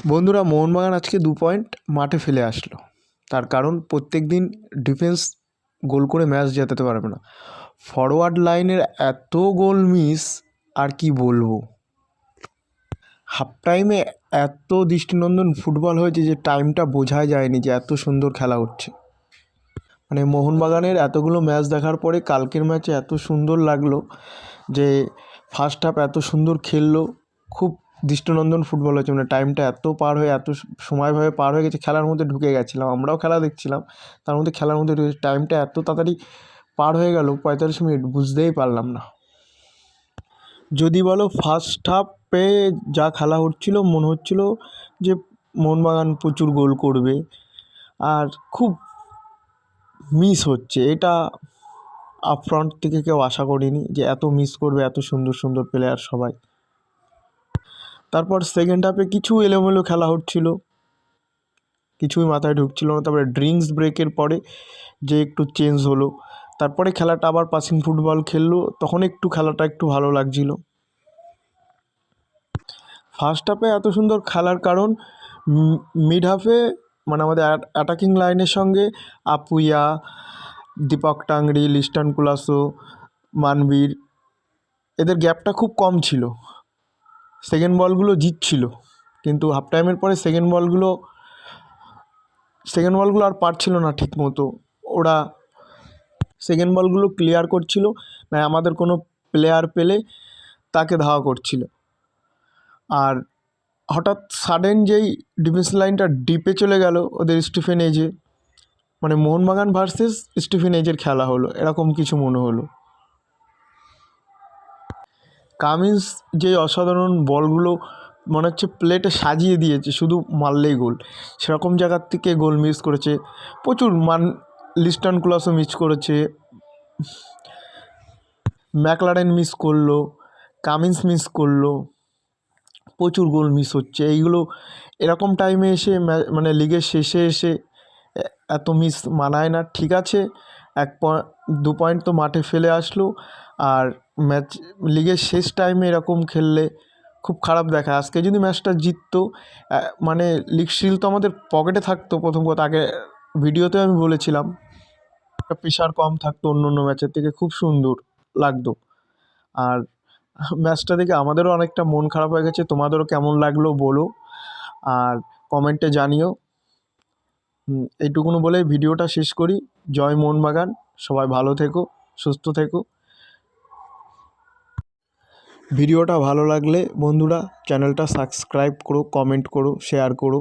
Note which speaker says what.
Speaker 1: বন্ধুরা, মোহনবাগান আজকে 2 পয়েন্ট মাঠে ফেলে আসলো। তার কারণ প্রত্যেক দিন ডিফেন্স গোল করে ম্যাচ জেতাতে পারবে না। ফরওয়ার্ড লাইনের এত গোল মিস, আর কি বলবো। হাফ টাইমে এত দৃষ্টিনন্দন ফুটবল হয়েছে যে টাইমটা বোঝাই যায়নি, যে এত সুন্দর খেলা হচ্ছে। মানে মোহনবাগানের এতগুলো ম্যাচ দেখার পরে কালকের ম্যাচে এত সুন্দর লাগলো যে ফার্স্ট হাফ এত সুন্দর খেললো। খুব দৃষ্টিনন্দন ফুটবল হয়েছে। মানে টাইমটা এত পার হয়ে এত সময়ভাবে পার হয়ে গেছে, খেলার মধ্যে ঢুকে গেছিলাম। আমরাও খেলা দেখছিলাম, তার মধ্যে খেলার মধ্যে টাইমটা এত তাড়াতাড়ি পার হয়ে গেল, 45 মিনিট বুঝতেই পারলাম না। যদি বলো ফার্স্ট হাফে যা খেলা হচ্ছিলো, মনে হচ্ছিলো যে মোহনবাগান প্রচুর গোল করবে, আর খুব মিস হচ্ছে। এটা আপফ্রন্ট থেকে কেউ আশা করিনি যে এত মিস করবে, এত সুন্দর সুন্দর প্লেয়ার সবাই। তারপর সেকেন্ড হাফে কিছু এলোমেলো খেলা হচ্ছিল, কিছুই মাথায় ঢুকছিল না। তারপরে ড্রিঙ্কস ব্রেকের পরে যে একটু চেঞ্জ হলো, তারপরে খেলাটা আবার পাসিং ফুটবল খেললো, তখন একটু খেলাটা একটু ভালো লাগছিল। ফার্স্ট হাফে এত সুন্দর খেলার কারণ মিড হাফে মানে আমাদের অ্যাটাকিং লাইনের সঙ্গে আপুইয়া, দীপক টাংরি, লিস্টন কুলাসো, মানবীর, এদের গ্যাপটা খুব কম ছিল। সেকেন্ড বলগুলো জিতছিল, কিন্তু হাফ টাইমের পরে সেকেন্ড বলগুলো আর পারছিল না ঠিক মতো। ওরা সেকেন্ড বলগুলো ক্লিয়ার করছিল না, আমাদের কোনো প্লেয়ার পেলে তাকে ধাওয়া করছিল। আর হঠাৎ সাডেন যেই ডিফেন্স লাইনটা ডিপে চলে গেল ওদের স্টিফেন এজে, মানে মোহনবাগান ভার্সেস স্টিফেন এজের খেলা হলো, এরকম কিছু মনে হলো। কামিন্স যে অসাধারণ বলগুলো মনে হচ্ছে প্লেটে সাজিয়ে দিয়েছে, শুধু মারলেই গোল, সেরকম জায়গার থেকে গোল মিস করেছে প্রচুর। লিস্টন কুলাসও মিস করেছে, ম্যাকলারেন মিস করলো, কামিন্স মিস করলো, প্রচুর গোল মিস হচ্ছে। এইগুলো এরকম টাইমে এসে মানে লিগের শেষে এসে এত মিস মানায় না। ঠিক আছে, 2 পয়েন্ট তো মাঠে ফেলে আসলো, আর ম্যাচ লিগের শেষ টাইমে এরকম খেললে খুব খারাপ দেখায়। আজকে যদি ম্যাচটা জিততো, মানে লিগ শিল্ড তো আমাদের পকেটে থাকতো। প্রথম কথা, আগে ভিডিওতে আমি বলেছিলাম, প্রেশার কম থাকতো, অন্য অন্য ম্যাচের থেকে খুব সুন্দর লাগতো। আর ম্যাচটা দেখে আমাদেরও অনেকটা মন খারাপ হয়ে গেছে। তোমাদেরও কেমন লাগলো বলো, আর কমেন্টে জানিও। এইটুকুনো বলে ভিডিওটা শেষ করি। জয় মোহনবাগান, সবাই ভালো থেকো, সুস্থ থেকো। ভিডিওটা ভালো লাগলে বন্ধুরা চ্যানেলটা সাবস্ক্রাইব করো, কমেন্ট করো, শেয়ার করো।